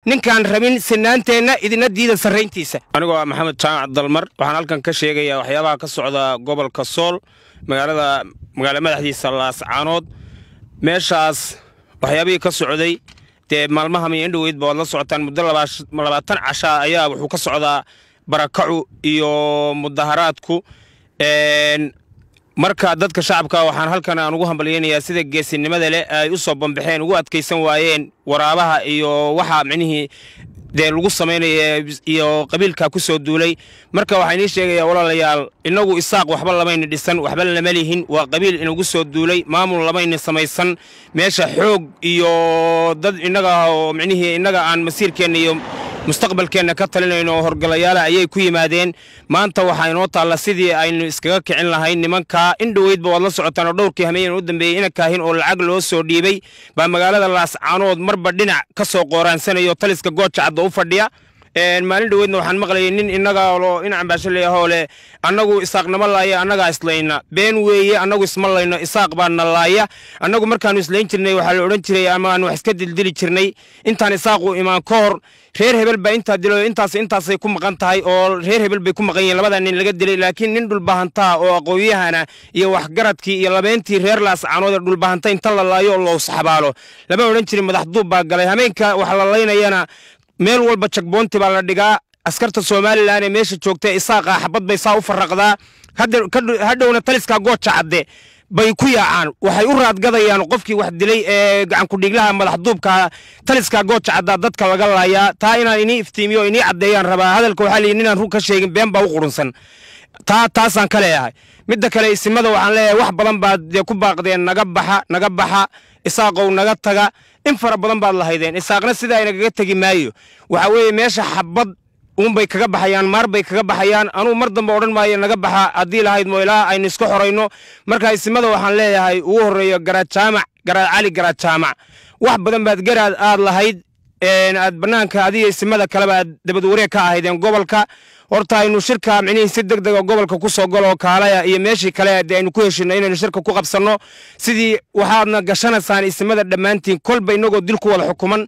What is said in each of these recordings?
ninkaan rabin sinaanteena idina diida sarreyntiisa anigoo maxamed jaamac dalmar waxaan halkan ka sheegayaa waxyaabaha ka socda gobolka Sool magaalada madaxdiisa Laascaanood meeshaas waxyaabihii ka socday maalmaha indhoweyd baad la socotaan muddo 20 casha ayaa wuxuu ka socdaa barakacu iyo mudaharaadku marka dadka shacabka waxaan halkan aan ugu hambalyeeynaa sida geesinimada leh ay u soo banbaxeen ugu adkeysan waayeen waraabaha iyo waxa micnihii lagu sameeyay iyo qabiilka ku soo duulay marka waxaan ii sheegayaa walaalayaal inagu isaaq waxba lamayna dhisan waxba lama leeyihiin waa qabiil inagu soo duulay maamul lamayna samaysan meesha xoog iyo dad inaga oo micnihii inaga aan masiirkeena iyo mustaqbalkeena ka talinayno horgalayaal ayay ku yimaadeen maanta waxa inoo taala sidii aynu iskaga kicin lahayn nimanka indhoweydba wad la socotaan oo dhowrkii hameen u dambeeyay in kaahin oo lacag loo soo dhiibay ba magaalada Laascaanood marba dhinac ka soo qoraansanayo taliska gooja cad u fadhiya maalin dhaweydna waxaan maqlayay nin inaga oo in ambashalay hoole anagu isaaqnimo laaya anaga islayna been weeye anagu isma layno isaaq baan laaya anagu markaan islayn jirnay waxa la oran jiray ama aan wax iska dildili jirnay intaan isaaqu imaan koor reer hebel ba inta dilo intaasay ku maqan tahay oo reer hebel bay ku maqan yihiin labada nin laga dilay laakiin nin dhul baahanta oo aqooyahana iyo wax garadkii iyo labeentii reer Laascaanood dhul baahanta inta la laayo loo saxabaalo laba oran jiray madax duub baa galay hameenka wax la laynayana meel walba checkpoint baa la dhigaa askarta Soomaaliland ee meesha joogtay isaaqa xabad bay saa u faraqdaa hadhowna taliska gooja cadde bay ku yaacaan waxay u raadgadayaan qofkii wax dilay ee gacan ku dhiglaha madax duubka taliska gooja cadda dadka laga laayaa taa inaan inii iftiimiyo inii cadeeyaan rabaa hadalka waxa la yidhi inaan run ka sheegin been baa u qurunsan taasaan ka leeyahay midda kale isimada waxaan leeyahay wax badan baad ku baaqdeen naga baxa isaaqow naga taga in fara badan baad lahaydeen isaaqna sida ay naga tagi maayo waxa weeye meesha xabad bay kaga baxayaan maar bay kaga baxayaan anu mar dambe oran maayo naga baxa hadii lahayd mooyla aynu iska xoreyno marka isimada waxaan leeyahay ugu horeeyo garaad cali garaad jaamac wax badan baad garaad aad lahayd aad banaanka adiga isimada kale baad dabad wareeg ka ahaydeen gobolka horta aynu shirka micnihii si degdeg gobolka ku soo galo kaalaya iyo meeshii kale aynu ku heshinay inaynu shirka ku qabsano sidii waxaadna gashanaysaan isimada dhammaantiin kolba inagoo dilku wada xukuman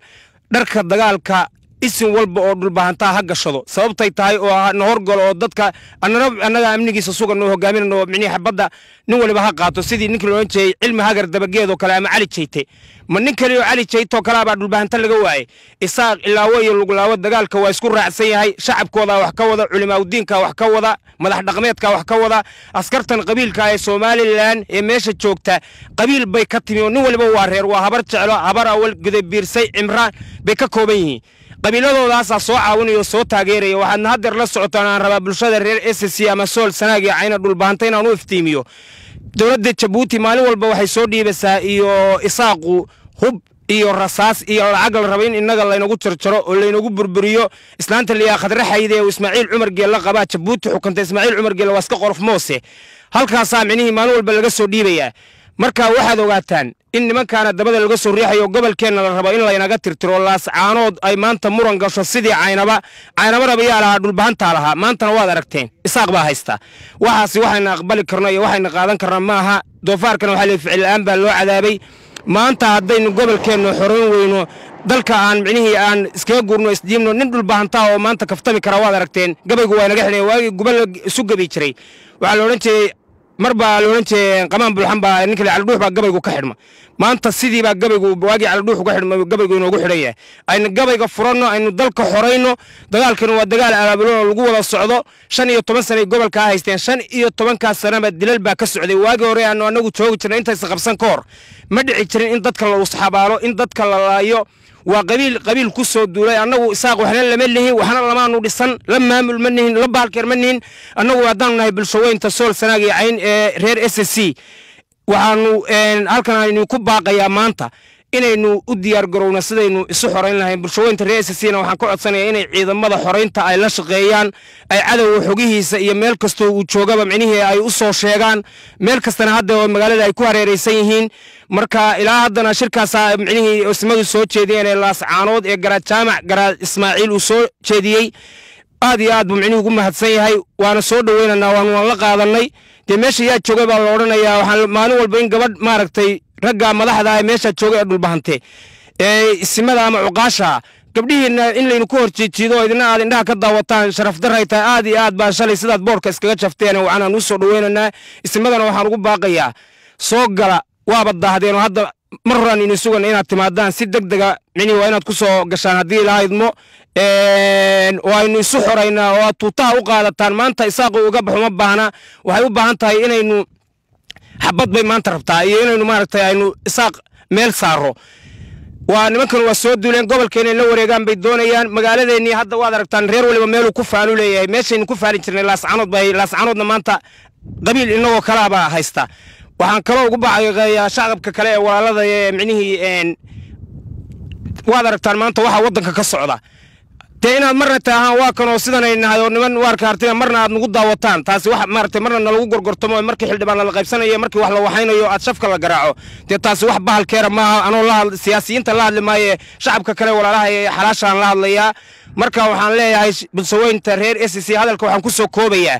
dharka dagaalka isin walba oo dhulbaahanta ha gashado sababtay tahay oo na horgalo oo dadka annaga amnigiisa sugan oo hogaaminayno micnihii xabadda nin waliba ha qaato sidii ninkii loo jeeyay cilmi hagar dabageed oo kale ama cali jeyte ma nin kale oo cali jeyte oo kale baa dhulbaahanta laga waayay isaaq ilaawo iyo luglaawo dagaalka waa isku raacsan yahay shacabkooda wax ka wada culimaa diinka wax ka wada madax dhaqameedka wax ka wada askartan qabiilka ee Soomaaliland ee meesha joogta qabiil bay ka timi nin waliba waa reer waa habar jeclo habar awal gudabiirsay imraan bay ka kooban yihiin qabiiladoodaas soo caawinayo soo taageerayo waxaadna hadda la socotaan aan rabaa bulshada reer SSC ama Sool Sanaag iyo Cayna dhulbaahanta inaan u iftiimiyo dawladda Djibouti maalin walba waxay soo dhiibaysaa iyo isaaqu hub iyo rasaas iyo lacag la rabo in inaga la inagu jarjaro oo la inagu burburiyo islaanta liya khadra xayde oo Ismaaciil Cumar Geel la qaba Djibouti xukanta Ismaaciil Cumar Geel waa iska qorof moose halkaas micnihii maalin walba laga soo dhiibaya marka waxaad ogaataan in nimankaana dabada laga soo riixayo gobolkeena la rabo in la inaga tirtiro Laascaanood ay maanta muran gasho sidii Caynaba rabiyaa lahaa dhulbaahanta lahaa maantana waad aragteen isaaq baa haysta waxayna aqbali karno iyo waxayna qaadan karno maaha doofaarkana waxa la ficil aan baa loo cadaabay maanta haddaynu gobolkeena xoreyn weyno dalka aan micnihii aan iskaga gurno isdiimno nin dhulbaahanta oo maanta kaftami kara waad aragteen gabaygu waa naga xidhay waagi gobol isu gabi jiray waxa la oran jiray marba la oran jiray qamaan bulxan baa ninka la dhuux baa gabaygu ka xidhma maanta sidii baa gabaygu waagi cala dhuux uga xidhma gabaygu inoogu xidhaya aynu gabayga furanno aynu dalka xoreyno dagaalkan waa dagaal abaabulo lagu wada socdo 15 sano gobolka haysteen 15 sano dilal baa ka socday waagi hore aanu anagu joogi jirnay inta is qabsan koor ma dhici jirin in dadka la saxabaalo in dadka la laayo waa qabiil ku soo duulay anagu isaaq waxna lama leeyahay waxna lamaanu dhisan la maamul manihin la baalkeer manihin anagu hadaan nahay bulshaweynta Sool Sanaag iyo Cayn ee reer SSC waxaanu halkan aynu ku baaqayaa maanta inaynu u diyaar garowna sidaynu isu xoreyn lahayn bulshaweynta reer SSC-na waxaan ku codsanayaa inay ciidamada xoreynta ay la shaqeeyaan ay cadawga xogihiisa iyo meel kasto uu joogaba micnihii ay u soo sheegaan meel kastana hadda magaalada ay ku hareeraysan yihiin marka ilaa haddana shirkaas micnihii ismadu soo jeediyeen ee Laascaanood ee garaad jaamac garaad Ismaaciil uu soo jeediyay aad iyo aad buu micnihii ugu mahadsan yahay waana soo dhaweynaa waan la qaadanay meesha yaa joogay baa la oranayaa waxaan maalin walba in gabadh maaragtay ragga madaxda ay meesha joogay dhulbahante isimada ama cuqaasha gabdhihiina in laynu ku horjeejido idina aad indhaha ka daawataan sharaf darayta aad iyo aad baa shalay sidaad boorka iskaga jafteen waxaan u soo dhaweynaa ismadana waxaan ugu baaqayaa soo gala waaba daahdeen oo hadda mar horaan inuu sugan inaad timaadaan si degdega waa inaad ku soo gashaan haddii ilaahaymo oo aynu isu xoraynaa oo aad tuutaha u qaadataan maanta isaaqo uga baxo ma baahna waxay u baahan tahay inaynu xabad bay maanta rabtaa iyo inaynu maaragtay aynu isaaq meel saaro waa nimankan waa soo duuleen gobolkeena la wareegaan bay doonayaan magaaladeennii hadda waad aragtaan reer waliba meeluu ku faanu leeyahay meeshaynu ku faalin jirnay laascanoodna maanta qabiil inagoo kalaaba haysta waxaan kaloo ugu baaqayaa shacabka kale ee walaalada ee waad aragtaan maanta waxa waddanka ka socda dee inaad marna taahaan waa kanoo sidanay nahay oo niman waarka hartina marna aad nagu daawataan taasi wax maaragtay marna nalagu gorgortamo markii xildhibaan la qaybsanayo markii wax la waxaynayo aad shafka la garaaco dee taasi wax bahalkeera maaha anoo siyaasiyiinta la hadli maaye shacabka kale walaalaha ee xalaashaan la hadlayaa marka waxaan leeyahay bulshaweynta reer SC hadalka waxaan ku soo koobayaa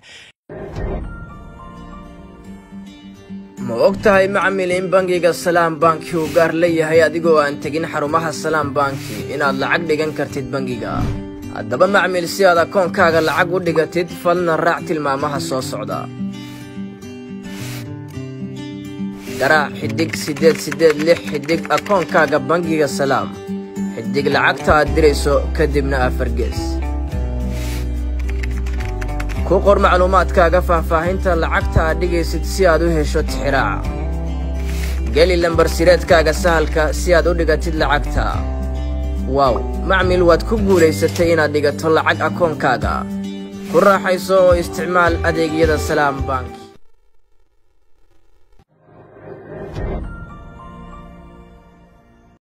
ma ogtahay macmiil in bangiga Salaam Banki uu gaar leeyahay adigoo aan tagin xarumaha Salaam Banki inaad lacag dhigan kartid bangiga haddaba macmiil si aad akoonkaaga lacag u dhigatid falna raac tilmaamaha soo socda garaac xidig 886 xidig akoonkaaga bangiga Salaam xidig lacagta aad dirayso kadibna afar gees ku qor macluumaadkaaga faahfaahinta lacagta aad dhigaysid si aad u hesho tixraaca geli lambar sireedkaaga sahalka si aad u dhigatid lacagta wow macmiil waad ku guulaysatay inaad dhigato lacag akoonkaaga ku raaxayso oo isticmaal adeegyada Salaam Banki